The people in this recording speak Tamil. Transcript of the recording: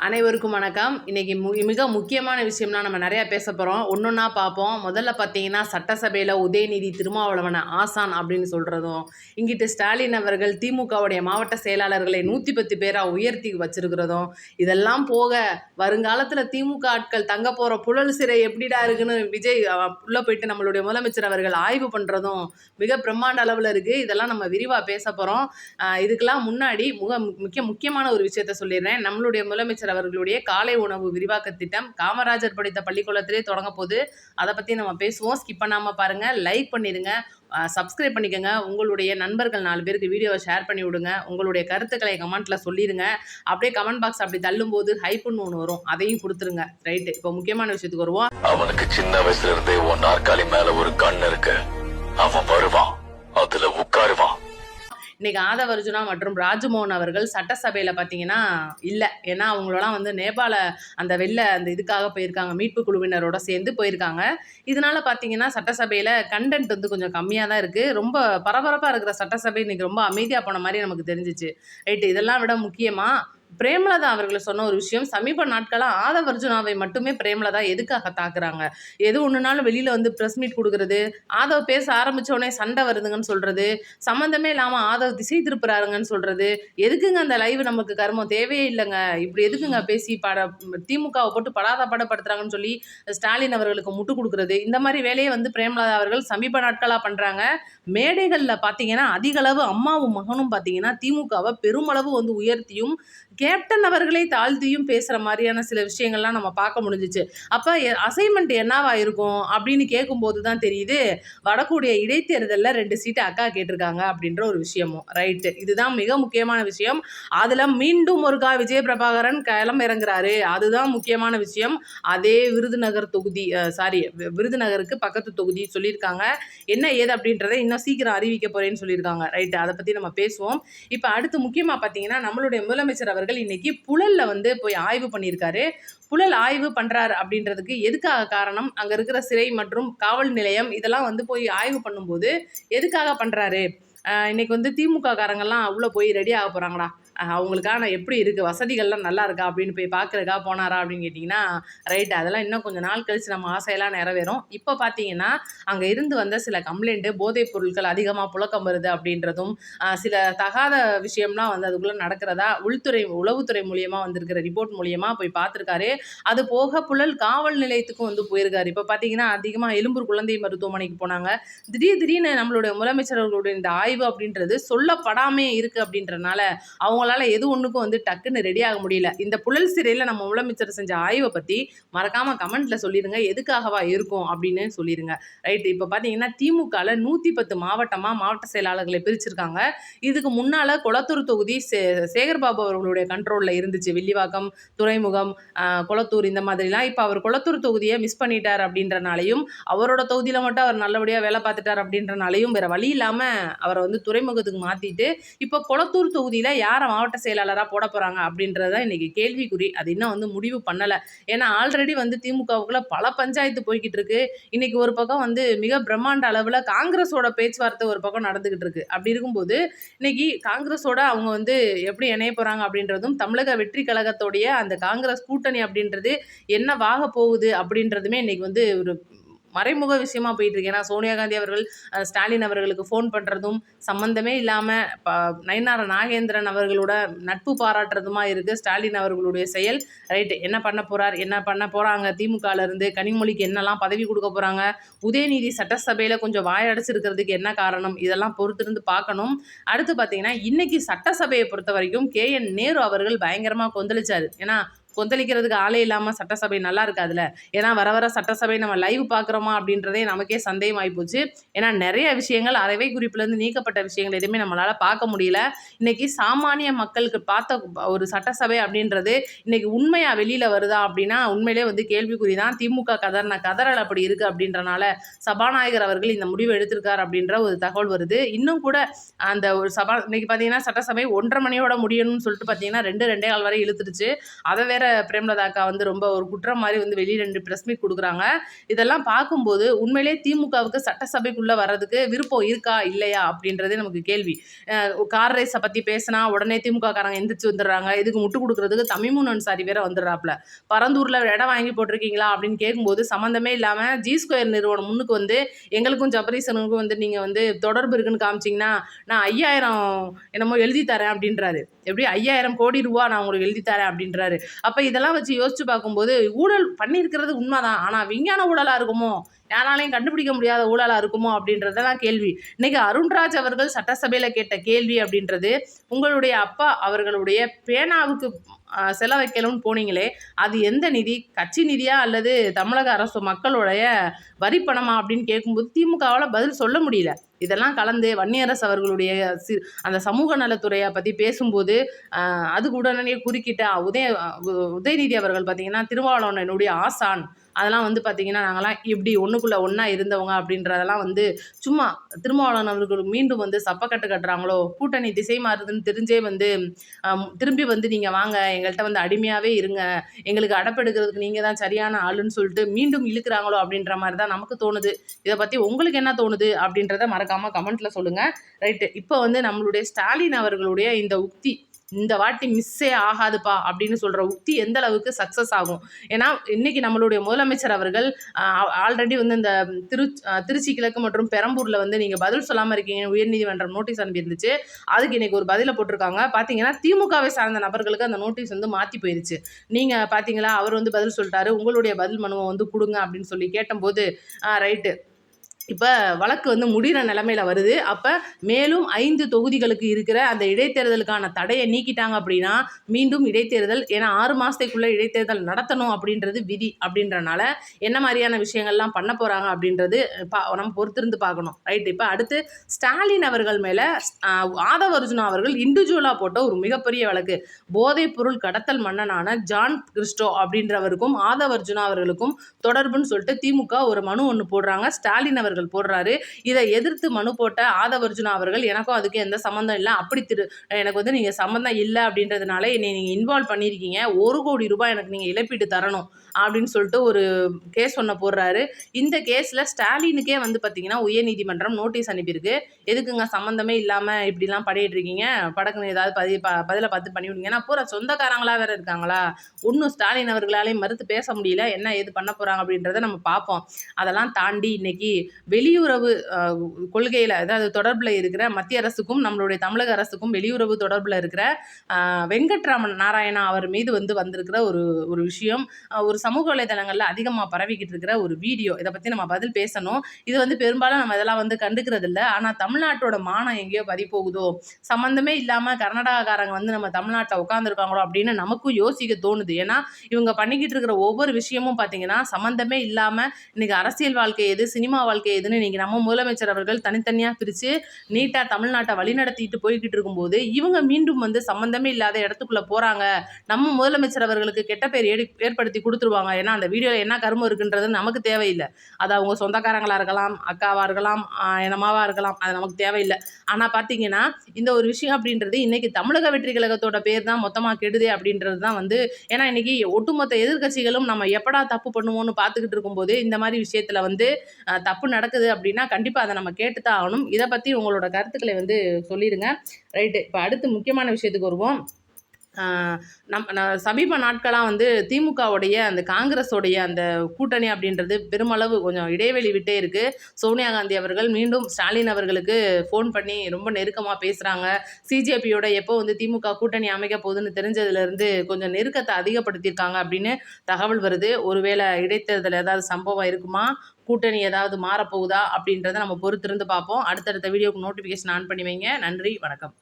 அனைவருக்கும் வணக்கம். இன்னைக்கு மிக முக்கியமான விஷயம்லாம் நம்ம நிறையா பேச போகிறோம். ஒன்றொன்னா பார்ப்போம். முதல்ல பார்த்தீங்கன்னா சட்டசபையில் உதயநிதி திருமாவளவனை ஆசான் அப்படின்னு சொல்கிறதும், இங்கிட்டு ஸ்டாலின் அவர்கள் திமுகவுடைய மாவட்ட செயலாளர்களை 110 பேராக உயர்த்தி வச்சிருக்கிறதும், இதெல்லாம் போக வருங்காலத்தில் திமுக ஆட்கள் தங்க போகிற புழல் சிறை எப்படிடா இருக்குன்னு விஜய் உள்ளே போயிட்டு நம்மளுடைய முதலமைச்சர் அவர்கள் ஆய்வு பண்ணுறதும் மிக பிரம்மாண்ட அளவில் இருக்குது. இதெல்லாம் நம்ம விரிவாக பேச போகிறோம். இதுக்கெல்லாம் முன்னாடி முக்கியமான ஒரு விஷயத்த சொல்லிடுறேன். நம்மளுடைய முதலமைச்சர் அவர்களுடைய காலை உணவு விரிவாக்க திட்டம் காமராஜர் படித்த பள்ளிக்கூடத்திலே தொடங்க போது. அதை பற்றி நம்ம பேசுவோம். ஸ்கிப் பண்ணாமல் பாருங்கள், லைக் பண்ணிடுங்க, சப்ஸ்கிரைப் பண்ணிக்கோங்க. உங்களுடைய நண்பர்கள் 4 பேருக்கு வீடியோவை ஷேர் பண்ணி விடுங்க. உங்களுடைய கருத்துக்களை கமெண்ட்டில் சொல்லிடுங்க. அப்படியே கமெண்ட் பாக்ஸ் அப்படி தள்ளும்போது ஹைப்புன்னு ஒன்று வரும், அதையும் கொடுத்துருங்க. ரைட்டு, இப்போ முக்கியமான விஷயத்துக்கு வருவோம். அவனுக்கு சின்ன வயசுல இருந்தே உன் நாற்காலி மேல ஒரு கண் இருக்கு. அவன் வருவான், அதுல உட்காருவான். இன்றைக்கி ஆதவ அர்ஜுனா மற்றும் ராஜ்மோகன் அவர்கள் சட்டசபையில் பார்த்தீங்கன்னா இல்லை. ஏன்னா அவங்களெல்லாம் நேபாள அந்த இதுக்காக போயிருக்காங்க, மீட்பு குழுவினரோட சேர்ந்து போயிருக்காங்க. இதனால் பார்த்தீங்கன்னா சட்டசபையில் கண்டென்ட் கொஞ்சம் கம்மியாக தான் இருக்குது. ரொம்ப பரபரப்பாக இருக்கிற சட்டசபை இன்றைக்கி ரொம்ப அமைதியாக போன மாதிரி நமக்கு தெரிஞ்சிச்சு. ரைட்டு, இதெல்லாம் விட முக்கியமாக பிரேமலதா அவர்கள் சொன்ன ஒரு விஷயம், சமீப நாட்களாக ஆதவ அர்ஜுனாவை மட்டுமே பிரேமலதா எதுக்காக தாக்குறாங்க? எது ஒன்றுனாலும் வெளியில் ப்ரெஸ் மீட் கொடுக்குறது, ஆதவ் பேச ஆரம்பித்தோடனே சண்டை வருதுங்கன்னு சொல்கிறது, சம்மந்தமே இல்லாமல் ஆதவ் திசை திருப்புறாருங்கன்னு சொல்கிறது. எதுக்குங்க அந்த லைவ்? நமக்கு கர்மம் தேவையே இல்லைங்க. இப்படி எதுக்குங்க பேசி திமுகவை போட்டு படாதப்படுத்துறாங்கன்னு சொல்லி ஸ்டாலின் அவர்களுக்கு முட்டு கொடுக்குறது, இந்த மாதிரி வேலையை பிரேமலதா அவர்கள் சமீப நாட்களாக பண்ணுறாங்க. மேடைகளில் பார்த்தீங்கன்னா அதிகளவு அம்மாவும் மகனும் பார்த்தீங்கன்னா திமுகவை பெருமளவு உயர்த்தியும் கேப்டன் அவர்களை தாழ்த்தியும் பேசுகிற மாதிரியான சில விஷயங்கள்லாம் நம்ம பார்க்க முடிஞ்சிச்சு. அப்போ அசைன்மெண்ட் என்னவா இருக்கும் அப்படின்னு கேட்கும்போது தான் தெரியுது, வரக்கூடிய இடைத்தேர்தலில் 2 சீட்டு அக்கா கேட்டிருக்காங்க அப்படின்ற ஒரு விஷயமும். ரைட்டு, இதுதான் மிக முக்கியமான விஷயம். அதில் மீண்டும் ஒருக்கா விஜய பிரபாகரன் களம் இறங்குறாரு, அதுதான் முக்கியமான விஷயம். அதே விருதுநகர் தொகுதி, விருதுநகருக்கு பக்கத்து தொகுதி சொல்லியிருக்காங்க. என்ன ஏது அப்படின்றத இன்னும் சீக்கிரம் அறிவிக்க போகிறேன்னு சொல்லியிருக்காங்க. ரைட்டு, அதை பற்றி நம்ம பேசுவோம். இப்போ அடுத்து முக்கியமாக பார்த்தீங்கன்னா நம்மளுடைய முதலமைச்சர் அவர்கள் இன்னைக்கு புழல்ல போய் ஆய்வு பண்ணியிருக்காரு. புழல் ஆய்வு பண்றாரு அப்படின்றதுக்கு எதுக்காக காரணம்? அங்க இருக்கிற சிறை மற்றும் காவல் நிலையம் இதெல்லாம் போய் ஆய்வு பண்ணும்போது எதுக்காக பண்றாரு? இன்னைக்கு திமுக காரங்கெல்லாம் உள்ள போய் ரெடி ஆக போறாங்களா, அவங்களுக்கான எப்படி இருக்குது, வசதிகள்லாம் நல்லா இருக்கா அப்படின்னு போய் பார்க்குறக்கா போனாரா அப்படின்னு கேட்டிங்கன்னா, ரைட்டு, அதெல்லாம் இன்னும் கொஞ்சம் நாள் கழித்து நம்ம ஆசையெல்லாம் நிறைவேறும். இப்போ பார்த்தீங்கன்னா அங்கே இருந்து வந்த சில கம்ப்ளைண்ட்டு, போதைப் பொருட்கள் அதிகமாக புழக்கம் வருது அப்படின்றதும், சில தகாத விஷயம்லாம் அதுக்குள்ளே நடக்கிறதா உளவுத்துறை மூலியமாக வந்திருக்கிற ரிப்போர்ட் மூலியமாக போய் பார்த்துருக்காரு. அது போக புழல் காவல் நிலையத்துக்கும் போயிருக்காரு. இப்போ பார்த்தீங்கன்னா அதிகமாக எழும்பூர் குழந்தை மருத்துவமனைக்கு போனாங்க. திடீர்னு நம்மளுடைய முதலமைச்சர்களுடைய இந்த ஆய்வு அப்படின்றது சொல்லப்படாமே இருக்குது அப்படின்றனால அவங்களால எது ஒன்றுக்கும் டக்குன்னு ரெடி ஆக முடியல. இந்த புழல் சிறையில் நம்ம முதலமைச்சர் செஞ்ச ஆய்வை பற்றி மறக்காமல் கமெண்ட்டில் சொல்லிடுங்க, எதுக்காகவா இருக்கும் அப்படின்னு சொல்லிடுங்க. ரைட்டு, இப்போ பார்த்தீங்கன்னா திமுகவில் 110 மாவட்ட செயலாளர்களை பிரிச்சிருக்காங்க. இதுக்கு முன்னால் கொளத்தூர் தொகுதி சேகர்பாபு அவர்களுடைய கண்ட்ரோலில் இருந்துச்சு. வில்லிவாக்கம், துறைமுகம், கொளத்தூர் இந்த மாதிரிலாம். இப்போ அவர் கொளத்தூர் தொகுதியை மிஸ் பண்ணிட்டார் அப்படின்றனாலையும், அவரோட தொகுதியில் மட்டும் அவர் நல்லபடியாக வேலை பார்த்துட்டார் அப்படின்றனாலையும் வேறு வழி இல்லாமல் அவரை துறைமுகத்துக்கு மாற்றிட்டு இப்போ கொளத்தூர் தொகுதியில் யாரை மாவட்ட செயலாளராக போட போகிறாங்க அப்படின்றத இன்றைக்கி கேள்விக்குறி. அது இன்னும் முடிவு பண்ணலை. ஏன்னா ஆல்ரெடி திமுகவுக்குள்ள பல பஞ்சாயத்து போய்கிட்டு இருக்கு. இன்றைக்கி ஒரு பக்கம் மிக பிரம்மாண்ட அளவில் காங்கிரஸோட பேச்சுவார்த்தை ஒரு பக்கம் நடந்துக்கிட்டு இருக்கு. அப்படி இருக்கும்போது இன்னைக்கு காங்கிரஸோட அவங்க எப்படி இணைய போகிறாங்க அப்படின்றதும், தமிழக வெற்றி கழகத்தோடைய அந்த காங்கிரஸ் கூட்டணி அப்படின்றது என்னவாக போகுது அப்படின்றதுமே இன்னைக்கு ஒரு மறைமுக விஷயமா போயிட்டு இருக்கு. ஏன்னா சோனியா காந்தி அவர்கள் ஸ்டாலின் அவர்களுக்கு ஃபோன் பண்ணுறதும் சம்மந்தமே இல்லாமல் நயினார் நாகேந்திரன் அவர்களோட நட்பு பாராட்டுறதுமா இருக்குது ஸ்டாலின் அவர்களுடைய செயல். ரைட்டு, என்ன பண்ண போகிறாங்க திமுகலேருந்து, கனிமொழிக்கு என்னெல்லாம் பதவி கொடுக்க போகிறாங்க, உதயநிதி சட்டசபையில் கொஞ்சம் வாயடைச்சிருக்கிறதுக்கு என்ன காரணம், இதெல்லாம் பொறுத்திருந்து பார்க்கணும். அடுத்து பார்த்தீங்கன்னா இன்றைக்கி சட்டசபையை பொறுத்த வரைக்கும் KN நேரு அவர்கள் பயங்கரமாக கொந்தளிச்சார். ஏன்னா கொந்தளிக்கிறதுக்கு ஆளே இல்லாமல் சட்டசபை நல்லா இருக்காதுல்ல. ஏன்னா வர சட்டசபை நம்ம லைவ் பார்க்குறோமா அப்படின்றதே நமக்கே சந்தேகம் ஆகிப்போச்சு. ஏன்னா நிறைய விஷயங்கள் அறவை குறிப்பிலேருந்து நீக்கப்பட்ட விஷயங்கள் எதுவுமே நம்மளால் பார்க்க முடியல. இன்றைக்கி சாமானிய மக்களுக்கு பார்த்த ஒரு சட்டசபை அப்படின்றது இன்றைக்கி உண்மையாக வெளியில் வருதா அப்படின்னா உண்மையிலே கேள்விக்குறி தான். திமுக கதறல் அப்படி இருக்குது அப்படின்றனால சபாநாயகர் அவர்கள் இந்த முடிவை எடுத்திருக்கார் அப்படின்ற ஒரு தகவல் வருது. இன்னும் கூட அந்த ஒரு இன்றைக்கி பார்த்தீங்கன்னா சட்டசபை 1:30 மணியோட முடியணும்னு சொல்லிட்டு பார்த்தீங்கன்னா 2 2:15 வரை இழுத்துருச்சு. அதை வேற வேற பிரேமலதா அக்கா வந்து ரொம்ப ஒரு குற்றம் மாதிரி வந்து வெளியே 2 பிரஸ் மீட் கொடுக்குறாங்க. இதெல்லாம் பார்க்கும்போது உண்மையிலே திமுகவுக்கு சட்டசபைக்குள்ள வர்றதுக்கு விருப்பம் இருக்கா இல்லையா அப்படின்றதே நமக்கு கேள்வி. கார் ரேஸை பத்தி பேசினா உடனே திமுக காரங்க எந்திரிச்சு வந்துடுறாங்க. இதுக்கு முட்டு கொடுக்கறதுக்கு தமிமுன் அன்சாரி வேற வந்துடுறாப்ல. பரந்தூர்ல இடம் வாங்கி போட்டிருக்கீங்களா அப்படின்னு கேட்கும்போது சம்மந்தமே இல்லாம G2 நிறுவனம் முன்னுக்கு வந்து எங்களுக்கும் ஜபரீசனுக்கும் வந்து நீங்க வந்து தொடர்பு இருக்குன்னு காமிச்சிங்கன்னா நான் 5000 என்னமோ எழுதி தரேன் அப்படின்றாரு. எப்படி 5000 கோடி ரூபா நான் உங்களுக்கு எழுதி தரேன் அப்படின்றாரு. அப்ப இதெல்லாம் வச்சு யோசிச்சு பார்க்கும்போது ஊழல் பண்ணியிருக்கிறது உண்மைதான். ஆனா விஞ்ஞான ஊழலா இருக்குமோ, யாராலையும் கண்டுபிடிக்க முடியாத ஊழலா இருக்குமோ அப்படின்றதெல்லாம் கேள்வி. இன்னைக்கு அருண்ராஜ் அவர்கள் சட்டசபையில கேட்ட கேள்வி அப்படின்றது, உங்களுடைய அப்பா அவர்களுடைய பேனாவுக்கு செலவைக்கணும்னு போனீங்களே, அது எந்த நிதி? கட்சி நிதியா அல்லது தமிழக அரசு மக்களுடைய வரிப்பணமா அப்படின்னு கேட்கும்போது திமுகவால பதில் சொல்ல முடியல. இதெல்லாம் கலந்து வன்னியரசு அவர்களுடைய அந்த சமூக நலத்துறையை பற்றி பேசும்போது அதுக்கு உடனே குறுக்கிட்ட உதயநிதி அவர்கள் பார்த்தீங்கன்னா திருமாவளவன் என்னுடைய ஆசான், அதெல்லாம் வந்து பார்த்தீங்கன்னா நாங்களாம் இப்படி ஒன்றுக்குள்ளே ஒன்றா இருந்தவங்க அப்படின்றதெல்லாம் வந்து சும்மா திருமாவளவன் அவர்கள் மீண்டும் வந்து சப்பக்கட்டு கட்டுறாங்களோ, கூட்டணி திசை மாறுதுன்னு தெரிஞ்சே வந்து திரும்பி வந்து நீங்கள் வாங்க எங்கள்கிட்ட வந்து அடிமையாகவே இருங்க, எங்களுக்கு அடப்பெடுக்கிறதுக்கு நீங்கள் தான் சரியான ஆளுன்னு சொல்லிட்டு மீண்டும் இழுக்கிறாங்களோ அப்படின்ற மாதிரி தான் நமக்கு தோணுது. இதை பற்றி உங்களுக்கு என்ன தோணுது அப்படின்றத மறக்காமல் கமெண்ட்டில் சொல்லுங்கள். ரைட்டு, இப்போ வந்து நம்மளுடைய ஸ்டாலின் அவர்களுடைய இந்த உக்தி இந்த வாட்டி மிஸ்ஸே ஆகாதுப்பா அப்படின்னு சொல்கிற உக்தி எந்த அளவுக்கு சக்ஸஸ் ஆகும்? ஏன்னா இன்னைக்கு நம்மளுடைய முதலமைச்சர் அவர்கள் ஆல்ரெடி வந்து இந்த திருச்சி கிழக்கு மற்றும் பெரம்பூரில் வந்து நீங்கள் பதில் சொல்லாமல் இருக்கீங்க, உயர்நீதிமன்றம் நோட்டீஸ் அனுப்பியிருந்துச்சு. அதுக்கு இன்னைக்கு ஒரு பதிலை போட்டிருக்காங்க. பார்த்தீங்கன்னா திமுகவை சார்ந்த நபர்களுக்கு அந்த நோட்டீஸ் வந்து மாற்றி போயிருச்சு. நீங்கள் பார்த்தீங்களா, அவர் வந்து பதில் சொல்லிட்டாரு, உங்களுடைய பதில் மனுவை வந்து கொடுங்க அப்படின்னு சொல்லி கேட்டபோது ரைட்டு, இப்போ வழக்கு வந்து முடிகிற நிலைமையில் வருது. அப்போ மேலும் 5 தொகுதிகளுக்கு இருக்கிற அந்த இடைத்தேர்தலுக்கான தடையை நீக்கிட்டாங்க அப்படின்னா மீண்டும் இடைத்தேர்தல், ஏன்னா 6 மாதத்துக்குள்ளே இடைத்தேர்தல் நடத்தணும் அப்படின்றது விதி. அப்படின்றனால என்ன மாதிரியான விஷயங்கள்லாம் பண்ண போகிறாங்க அப்படின்றது நம்ம பொறுத்திருந்து பார்க்கணும். ரைட், இப்போ அடுத்து ஸ்டாலின் அவர்கள் மேலே ஆதவ அர்ஜுனா அவர்கள் இண்டிவிஜுவலாக போட்ட ஒரு மிகப்பெரிய வழக்கு. போதைப் பொருள் கடத்தல் மன்னனான ஜான் கிறிஸ்டோ அப்படின்றவருக்கும் ஆதவ அர்ஜுனா அவர்களுக்கும் தொடர்புன்னு சொல்லிட்டு திமுக ஒரு மனு ஒன்று போடுறாங்க. ஸ்டாலின் அவர்கள் போடுறாரு. இதை எதிர்த்து மனு போட்ட ஆதவ அர்ஜுனா அவர்கள் எனக்கும் அதுக்கு எந்த சம்மந்தம் இல்லை, அப்படி எனக்கு வந்து நீங்கள் சம்மந்தம் இல்லை அப்படின்றதுனால என்னை நீங்கள் இன்வால்வ் பண்ணியிருக்கீங்க, 1 கோடி ரூபாய் எனக்கு நீங்கள் இழப்பீடு தரணும் அப்படின்னு சொல்லிட்டு ஒரு கேஸ் ஒன்று போடுறாரு. இந்த கேஸில் ஸ்டாலினுக்கே வந்து பார்த்தீங்கன்னா உயர்நீதிமன்றம் நோட்டீஸ் அனுப்பியிருக்கு. எதுக்குங்க சம்மந்தமே இல்லாமல் இப்படிலாம் பண்ணிட்டு இருக்கீங்க, படக்குன்னு ஏதாவது பதிலை பார்த்து பண்ணிவிடுங்க. நான் பூரா சொந்தக்காரங்களா வேற இருக்காங்களா, ஒன்றும் ஸ்டாலின் அவர்களாலையும் மறுத்து பேச முடியல. என்ன ஏது பண்ண போகிறாங்க அப்படின்றத நம்ம பார்ப்போம். அதெல்லாம் தாண்டி இன்னைக்கு வெளியுறவு கொள்கையில் அதாவது தொடர்பில் இருக்கிற மத்திய அரசுக்கும் நம்மளுடைய தமிழக அரசுக்கும் வெளியுறவு தொடர்பில் இருக்கிற வெங்கட்ராமன் நாராயணா அவர் மீது வந்து வந்திருக்கிற ஒரு விஷயம் ஒரு சமூக வலைதளங்களில் அதிகமாக பரவிக்கிட்டு இருக்கிற ஒரு வீடியோ. இதை பற்றி நம்ம பதில் பேசணும். இது வந்து பெரும்பாலும் நம்ம இதெல்லாம் வந்து கண்டுக்கிறது இல்லை. ஆனால் தமிழ்நாட்டோட மானம் எங்கேயோ பறி போகுதோ, சம்மந்தமே இல்லாமல் கர்நாடகாக்காரங்க வந்து நம்ம தமிழ்நாட்டில் உட்காந்துருக்காங்களோ அப்படின்னு நமக்கும் யோசிக்க தோணுது. ஏன்னா இவங்க பண்ணிக்கிட்டு இருக்கிற ஒவ்வொரு விஷயமும் பார்த்தீங்கன்னா சம்மந்தமே இல்லாமல் இன்னைக்கு அரசியல் வாழ்க்கை எது, சினிமா வாழ்க்கை எதுன்னு இன்னைக்கு நம்ம முதலமைச்சர் அவர்கள் தனித்தனியாக பிரித்து நீட்டாக தமிழ்நாட்டை வழிநடத்திட்டு போய்கிட்டு இருக்கும்போது இவங்க மீண்டும் வந்து சம்மந்தமே இல்லாத இடத்துக்குள்ளே போகிறாங்க. நம்ம முதலமைச்சர் அவர்களுக்கு கெட்ட பேர் ஏற்படுத்தி கொடுத்துருவாங்க. ஏன்னா அந்த வீடியோவில் என்ன கருமம் இருக்குன்றது நமக்கு தேவையில்லை. அது அவங்க சொந்தக்காரங்களாக இருக்கலாம், அக்காவாக இருக்கலாம், என்னமாவாக இருக்கலாம், அது நமக்கு தேவையில்லை. ஆனால் பார்த்தீங்கன்னா இந்த ஒரு விஷயம் அப்படின்றது இன்னைக்கு தமிழக வெற்றி கழகத்தோட பேர் தான் மொத்தமாக கெடுதே அப்படின்றது தான் வந்து, ஏன்னா இன்னைக்கு ஒட்டுமொத்த எதிர்கட்சிகளும் நம்ம எப்படா தப்பு பண்ணுவோம்னு பார்த்துக்கிட்டு இருக்கும்போது இந்த மாதிரி விஷயத்தில் வந்து தப்பு நடக்குது அப்படின்னா கண்டிப்பாக அதை நம்ம கேட்டு தான் ஆகணும். இதை பற்றி உங்களோட கருத்துக்களை வந்து சொல்லிடுங்க. ரைட்டு, இப்போ அடுத்து முக்கியமான விஷயத்துக்கு வருவோம். சமீப நாட்களாக வந்து திமுகவுடைய அந்த காங்கிரஸோடைய அந்த கூட்டணி அப்படின்றது பெருமளவு கொஞ்சம் இடைவெளி விட்டே இருக்குது. சோனியா காந்தி அவர்கள் மீண்டும் ஸ்டாலின் அவர்களுக்கு ஃபோன் பண்ணி ரொம்ப நெருக்கமாக பேசுகிறாங்க. சிஜேபியோட எப்போ வந்து திமுக கூட்டணி அமைக்க போகுதுன்னு தெரிஞ்சதுலேருந்து கொஞ்சம் நெருக்கத்தை அதிகப்படுத்தியிருக்காங்க அப்படின்னு தகவல் வருது. ஒருவேளை இடைத்தேர்தல் ஏதாவது சம்பவம் இருக்குமா, கூட்டணி ஏதாவது மாறப்போகுதா அப்படின்றத நம்ம பொறுத்திருந்து பார்ப்போம். அடுத்தடுத்த வீடியோக்கு நோட்டிஃபிகேஷன் ஆன் பண்ணி வைங்க. நன்றி, வணக்கம்.